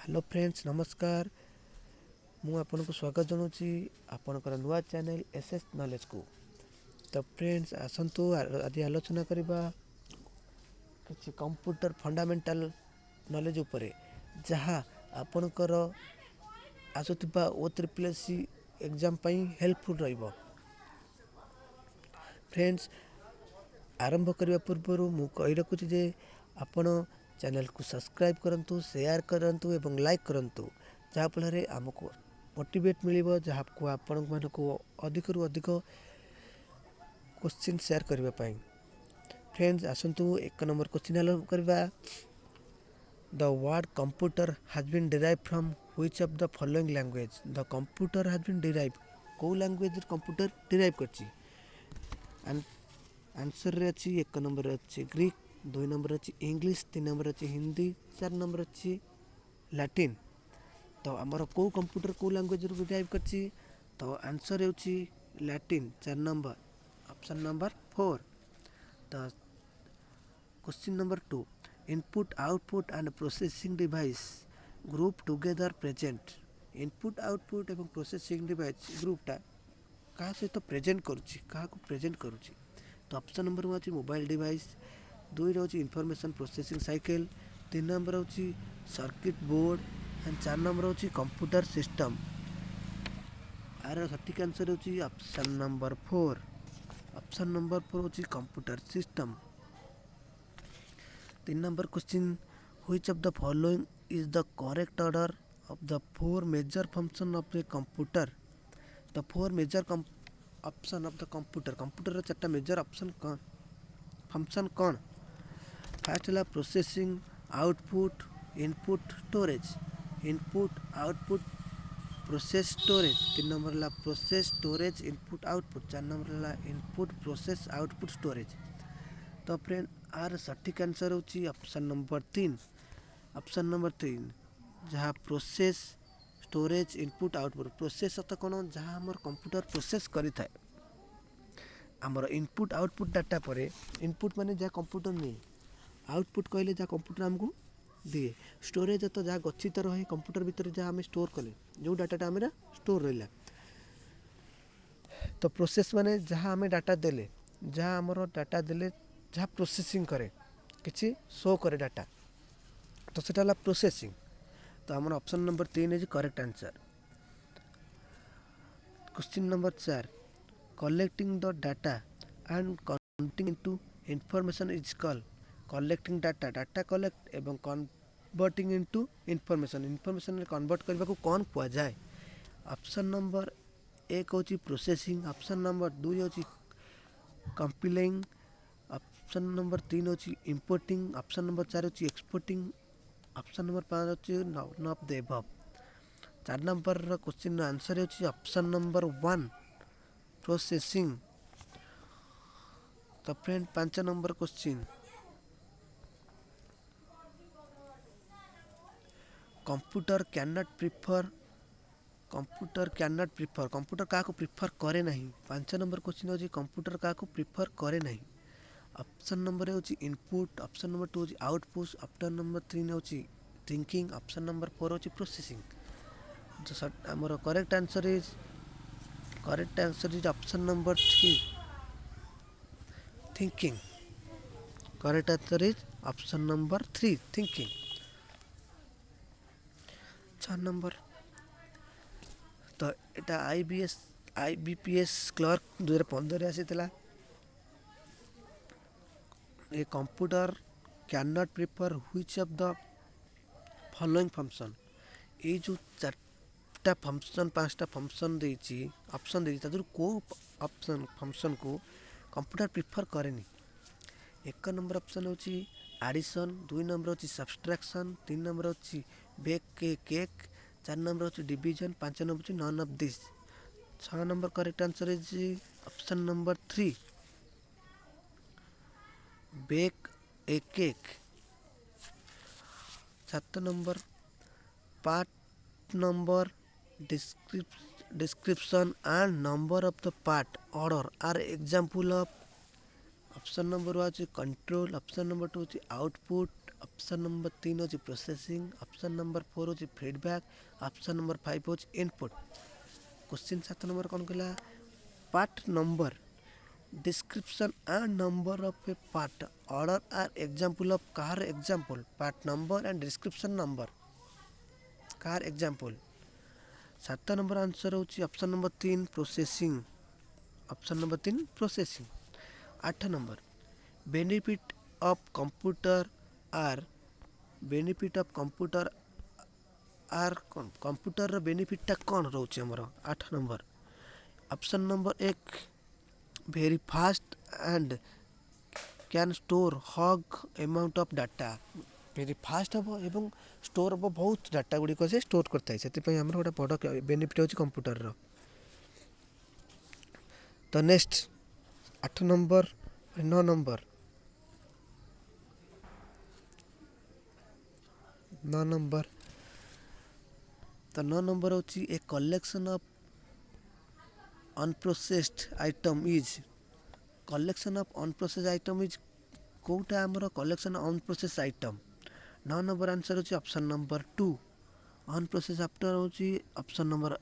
Hello friends नमस्कार मु आपन को स्वागत जनाऊँगी आपणकर नुआ चैनल एसएस नॉलेज को। तो फ्रेंड्स आसतु आज आलोचना करबा किछि कंप्यूटर फंडामेंटल नॉलेज उपरे जहाँ आपणकर आसुथिबा OSSSC एग्जाम पई हेल्पफुल रहिबो। फ्रेंड्स आरंभ करने पूर्व मु कहि रखुछि जे आपण चैनल को सब्सक्राइब करंतु शेयर करंतु एवं लाइक करंतु जहाँ फल आमको मोटिवेट मिलिबो जहाँ को आपण मानको अधिक रु अधिक क्वेश्चन शेयर करबा पई। फ्रेंड्स आसंतु एक नंबर क्वेश्चन आरंभ करबा। The word computer has been derived from which of the following language. The computer has been derived को लैंग्वेज कंप्यूटर डिराइव करछि। आंसर रे अच्छी एक नंबर अच्छी ग्रीक, दुई नंबर अच्छी इंग्लिश, तीन नंबर अच्छी हिंदी, चार नंबर अच्छी लैटिन। तो आमर को कंप्यूटर को लैंग्वेज डिराइव करछि तो आंसर होछि लैटिन, चार नंबर ऑप्शन नंबर 4। तो question number 2 input output and processing device group together present. Input output एवं प्रोसेसिंग डिवाइस ग्रुपटा क्या सहित प्रेजेंट करुच्ची क्या प्रेजेंट करुच्ची। तो ऑप्शन नंबर 1 मोबाइल डिवाइस, 2 रोची इंफॉर्मेशन प्रोसेसिंग साइकिल, 3 नंबर होची सर्किट बोर्ड एंड 4 नंबर होची कंप्यूटर सिस्टम। आर सटीक आंसर होची ऑप्शन नंबर 4। ऑप्शन नंबर 4 होची computer system. 3 number question which of the following is the correct order of the 4 major function of the computer. The 4 major option of the computer computer चार्टा major option कौन function कौन। First है processing, output, input, storage. Input output process storage. 3 number है process storage input output. 4 number है input process output storage. तो friend आर सटीक answer होची ऑप्शन नंबर 3। ऑप्शन नंबर 3 जहाँ process storage input output. Process अर्थ कौन जहाँ आम कंप्यूटर प्रोसेस करें आमर इनपुट आउटपुट डाटा पर। इनपुट माने जहाँ कंप्यूटर नहीं, आउटपुट कहले जहाँ कंप्यूटर आमको दिए। स्टोरेज तो जहाँ गच्छित रहे कंप्यूटर भितर जहाँ आम स्टोर कले जो डाटा आम स्टोर रहा। तो प्रोसेस माने जहाँ आम डाटा देले जहाँ आमर डाटा देले जहाँ प्रोसेसिंग करे किसी शो करे डाटा तो सेटा प्रोसेसिंग। तो आम option number 3 is correct answer. Question number 4 collecting the data and converting into information is called. Collecting data data collect एवं converting into information information convert करने को कौन कुआ जाए। ऑप्शन नंबर 1 होची प्रोसेसिंग, ऑप्शन नंबर 2 होची कंपाइलिंग, ऑप्शन नंबर 3 होची importing, option number 4 होची एक्सपोर्टिंग, ऑप्शन नंबर 5 होची none of the above. 4 number question answer होची ऑप्शन नंबर 1 प्रोसेसिंग। तो friend 5 number question computer can not prefer. Computer can not prefer computer क्या prefer करे नहीं। 5 number question होची computer क्या prefer करे नहीं। ऑप्शन नंबर होची इनपुट, ऑप्शन नंबर 2 होची आउटपुट, ऑप्शन नंबर 3 होची थिंकिंग, ऑप्शन नंबर 4 होची प्रोसेसिंग। तो आमर correct answer is option number 3 thinking. Correct answer is option number 3 thinking. 4 number तो एटा आईबीपीएस क्लर्क 2015 आसीथिला। A computer can not prefer which of the following function. ये जो 4टा फंक्शन 5टा फंक्शन देछि ऑप्शन देछि तादर को ऑप्शन फंक्शन को कंप्यूटर प्रिफर करेनी। 1 नंबर ऑप्शन होची एडिशन, 2 नंबर होची सब्सट्रैक्शन, 3 नंबर होची बेक केक, 4 नंबर होची डिवीजन, 5 नंबर होची none of this. 6 number correct answer is option number 3 bake a cake. 7 number part number description and number of the part order are example of। Option number 1 control, option number 2 output, option number 3 होची processing, option number 4 होची feedback, option number 5 होची input. Question 7 number कौन कहला part number description and number of a part order are example of car example part number and description number car example. 7 number answer होची option number 3 processing, option number 3 processing. 8 number benefit of computer are benefit of computer are computer बेनिफिटा कौन रोचे हमर। 8 number option number 1 very fast and can store huge amount of data. Very fast हम एवं store हम बहुत data Gudi से store करता है से आम गोटे बड़ बेनिफिट हो कंप्यूटर। तो नेक्स्ट 8 नंबर 9 नंबर 9 नंबर तो 9 नंबर होची a collection of unprocessed item is collection of unprocessed item is कोटा आमर collection unprocessed item. 9 number answer होची ऑप्शन नंबर 2 अनप्रोसेस्ड आफ्टर होची option number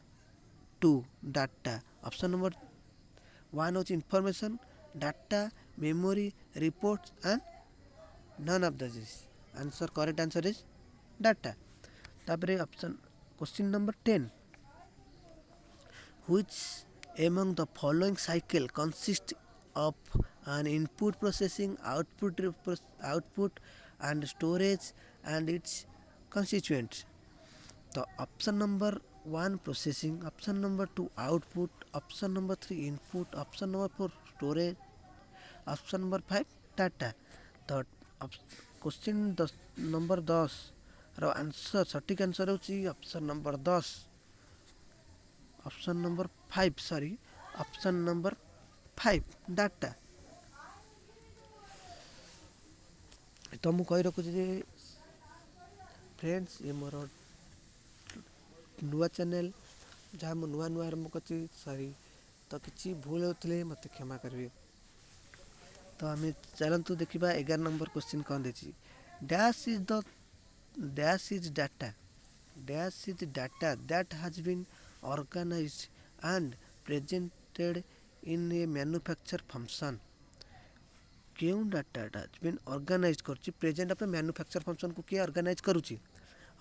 2 data. Option number 1 होची information data memory reports and none of this answer correct answer is data. तापर option question number 10 which among the following cycle consist of an input processing output and storage and its constituents। तो option number 1 processing, option number 2 output, option number 3 input, option number 4 storage, option number 5 data. तो question number 10 रो answer सटीक answer होची option number 10 option number 5 sorry option number 5 data. तो मु कही रखुची जे friends ये मोर नुआ channel जहाँ मु नुआ नुआ आरंभ करছি सॉरी तो किसी भूल होते मत क्षमा करेंगे। तो आम चलतु देखा 11 नंबर क्वेश्चन कौन देती dash is data that has been organized and presented in a manufacture function। क्यों डाटा हैज बीन ऑर्गेनाइज करुच्ची प्रेजेंट अपने मैन्युफैक्चर फंक्शन को किए ऑर्गेनाइज करुच्ची।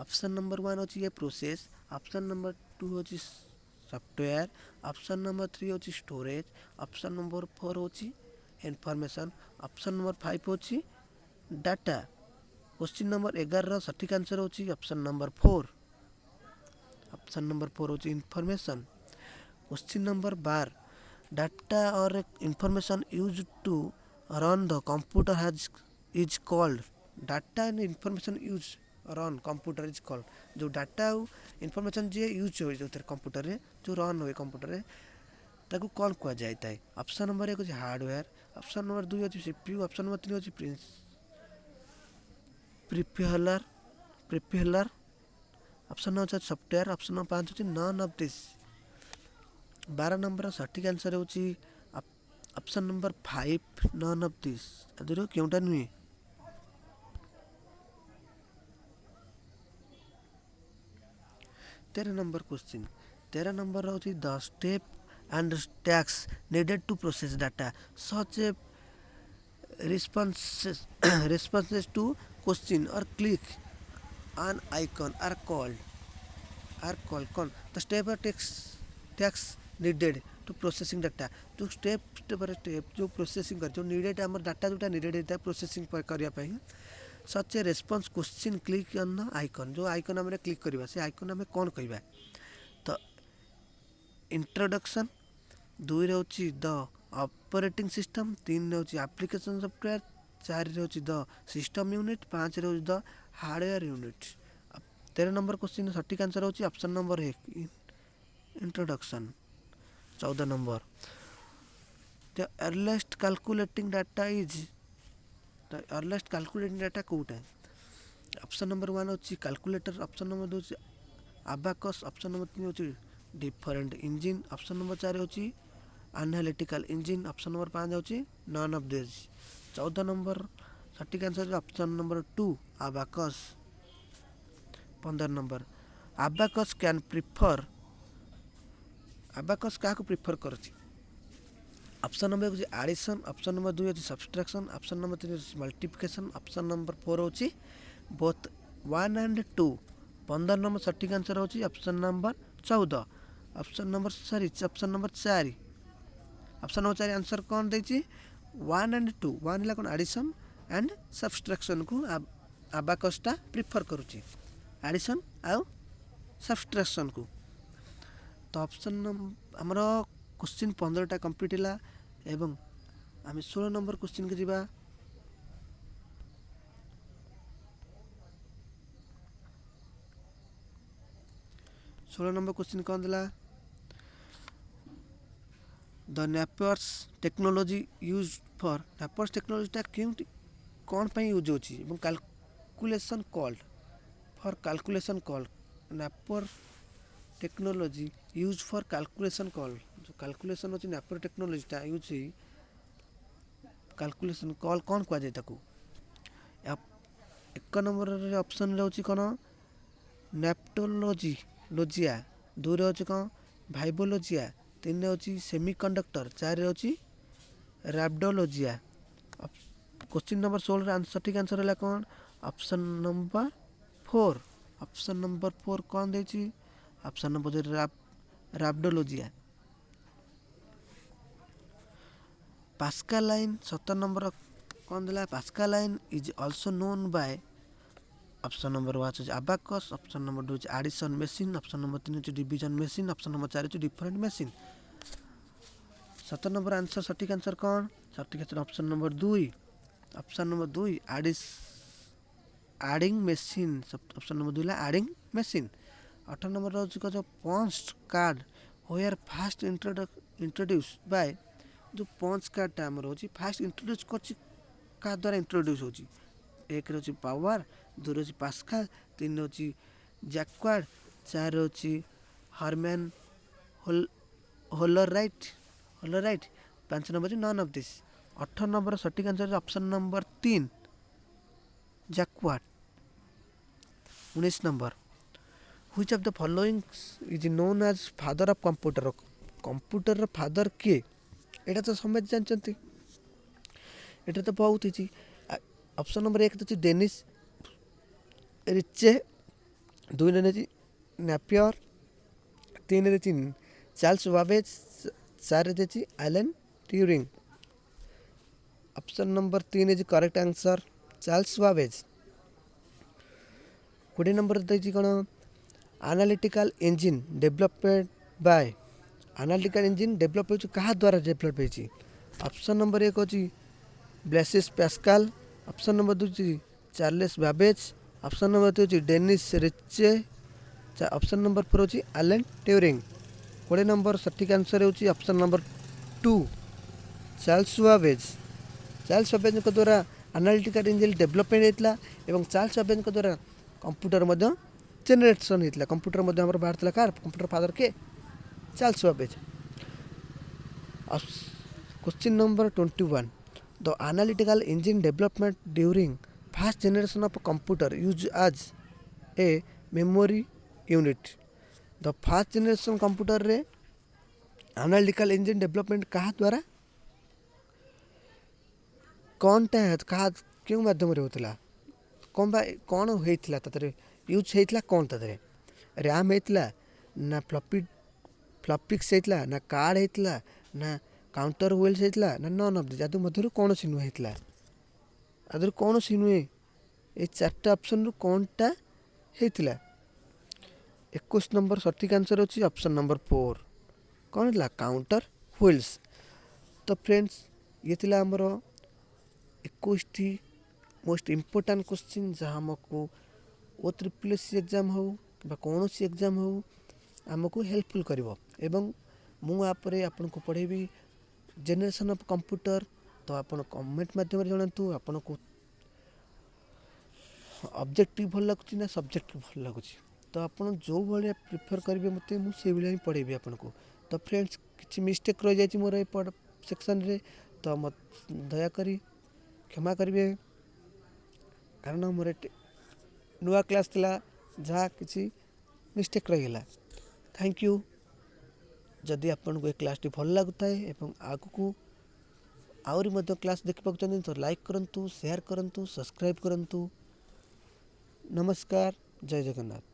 ऑप्शन नंबर 1 होची ये प्रोसेस, ऑप्शन नंबर 2 होची सॉफ्टवेयर, ऑप्शन नंबर 3 होची स्टोरेज, ऑप्शन नंबर 4 होची इंफॉर्मेशन, ऑप्शन नंबर 5 होची डाटा। क्वेश्चन नंबर 11 रो सटीक आंसर होची ऑप्शन नंबर 4 ऑप्शन नंबर 4 होची इंफॉर्मेशन। क्वेश्चन नंबर 12 डाटा और information used to run the computer has is called. Data and information use run computer is called जो data और information जे use हो जो computer रे जो रन हुए कंप्यूटर रे ताकू कौन कह जाए। ऑप्शन नंबर 1 होची हार्डवेयर, ऑप्शन नंबर 2 होची सीपीयू, ऑप्शन नंबर 3 होची प्रीफिलर, option number 4 software, option number 5 होची नन ऑफ दिस। 12 नंबर सटीक आंसर होची option number 5 none of this other क्योंटा नुहे। 13 नंबर क्वेश्चन 13 नंबर होची the step and tasks needed to process data such a responses to question or click an icon are called कौन the step or tax needed to processing data जो step जो processing कर जो needed आम data जोटा needed होता है processing करने such a response question click on icon जो आइकन आम क्लिक करवा से आइकन आम कौन कहवा। तो इंट्रोडक्शन 2 रे होची द ऑपरेटिंग सिस्टम, 3 रे होची एप्लिकेशन सॉफ्टवेयर, 4 रे होची द सिस्टम यूनिट, 5 रे होची the hardware unit. 13 number question सटीक आंसर होची option number 1 introduction. 14 number the earliest calculating data is the earliest calculating data कोटा है। ऑप्शन नंबर 1 होची कैलकुलेटर, ऑप्शन नंबर 2 होची अबाकस, ऑप्शन नंबर 3 होची डिफरेंट इंजिन, ऑप्शन नंबर 4 होची analytical engine, option number 5 होची none of this. 14 number सटीक answer option number 2 Abacus 15 number Abacus can prefer Abacus କାହାକୁ prefer କରୁଛି ଅପସନ୍ ନମ୍ବର 1 ହେଉଛି addition option number 2 ହେଉଛି subtraction option number 3 ହେଉଛି multiplication option number 4 ହେଉଛି both 1 and 2 15 number ସଠିକ୍ answer ହେଉଛି option number 14 option number 4 option number 4 answer କ'ଣ ଦେଇଛି 1 and 2 1 ହେଲା କ'ଣ ଆଡ଼ିସନ୍ ଆଣ୍ଡ ସବଷ୍ଟ୍ରାକ୍ସନ୍କୁ ଆବାକସ୍ଟା ପ୍ରିଫର୍ କରୁଛି ଆଡ଼ିସନ୍ ଆଉ ସବଷ୍ଟ୍ରାକ୍ସନ୍କୁ ତ ଅପସନ୍ ଆମର क्वेश्चन 15टा कम्प्लीट है एवं आम 16 नंबर क्वेश्चन के जीवा 16 नंबर क्वेश्चन कौन दिला the Napier's technology use for Napier's टेक्नोलॉजीटा क्यों कौन पे यूज होची एवं calculation called for calculation called Napier technology use for calculation call जो कैलकुलेशन होची नेपर टेक्नोलॉजीटा यूज ही कैलकुलेशन कॉल कौन कह जाए ताकू एक नंबर ऑप्शन रहउची कोन नेप्टोलॉजी लोजिया 2 रे होची कोन भाइबोलॉजिया 3 रे होची सेमीकंडक्टर 4 रे होची रैप्डोलॉजिया क्वेश्चन नंबर 16 रे सटीक आंसर है कोन ऑप्शन नंबर 4 ऑप्शन नंबर 4 कौन देची option number Rabdologia Pascaline 17 number कौन दिला Pascaline is also known by option number 1 is abacus option number 2 is addition machine option number 3 is division machine option number 4 is different machine 17 number answer सटीक answer कौन सटीक answer option number 2 adding machine option number 2 adding machine 18 number रोज का जो punch card were first introduce by जो punch card time रोची first introduce करछि का द्वारा इंट्रोड्यूस होची एक रोची पावर 2 रोची पास्कल 3 रोची जैक्वार्ड 4 रोची Herman Hollerith 5 number none of this 18 number सटीक answer option number 3 Jacquard 19 number Which of the following is known as father of computer computer father किए एटा तो समझ जानते एटा तो बहुत ही ऑप्शन नंबर 1 तो डेनिस रिचे 2 ने नेपियर 3 ने चार्ल्स बाबेज 4 ने Alan Turing option number 3 is correct answer Charles Babbage 20 number देछि कोन analytical engine development by analytical engine develop हो कहा द्वारा डेवलप होती ऑप्शन नंबर 1 होची Blaise Pascal option number 2 Charles Babbage option number 3 होची डेनिस रिचे ऑप्शन नंबर 4 होची Alan Turing 20 number सटीक आंसर होची ऑप्शन नंबर 2 चार्ल्स बाबेज को द्वारा एनालिटिकल इंजिन डेवलपमेंट होता एवं चार्ल्स बाबेज को द्वारा कंप्यूटर जेनरेशन होता कंप्यूटर हमर बाहर कार कंप्यूटर फादर के Charles Babbage question number 21 the analytical engine development during first generation of computer use as a memory unit the first generation computer रे एनालिटिकल इंजिन डेवलपमेंट कहा द्वारा कौनटा कहा क्यों माध्यम होता कौन होता तरे यूज होता कौन तरे रैम होता ना फ्लॉपिक्स होता ना कार्ड होता ना काउंटर व्हील्स होता ना नॉन ऑफ दिस मध्य कौन सी नुहे होता आदर कौन सी नुहे ये 4टा ऑप्शन रु कौनटा होता 21 नंबर सटीक आंसर होची ऑप्शन नंबर 4 कौन है काउंटर व्हील्स तो फ्रेंड्स ये थिला हमरो 21 मोस्ट इम्पोर्टेंट क्वेश्चन जहाँ हमको OSSSC एग्जाम हो कौन सी एग्जाम हो आमको हेल्पफुल करिवो एवं मु आपरे आपन को पढ़ेबी जनरेशन ऑफ कंप्यूटर तो आपन कमेंट माध्यम जणातु आपन को ऑब्जेक्टिव भल लगुची ना सब्जेक्ट भल लगुची तो आपन जो भले प्रिफर करिवे मते मु से भले ही पढ़ेबी आपन को तो फ्रेंड्स किछि मिस्टेक रह जाय छि मोर ए सेक्शन रे तो मत दया करी क्षमा करिवे कारण मोर नुआ क्लास थिला जहाँ किसी मिस्टेक रहीगला। Thank you. जदि आपको ये क्लास भल लगुए और आगू आहरी मध्य क्लास देखा चाहते तो लाइक करूँ, शेयर करूँ, सब्सक्राइब करूँ। नमस्कार, जय जगन्नाथ।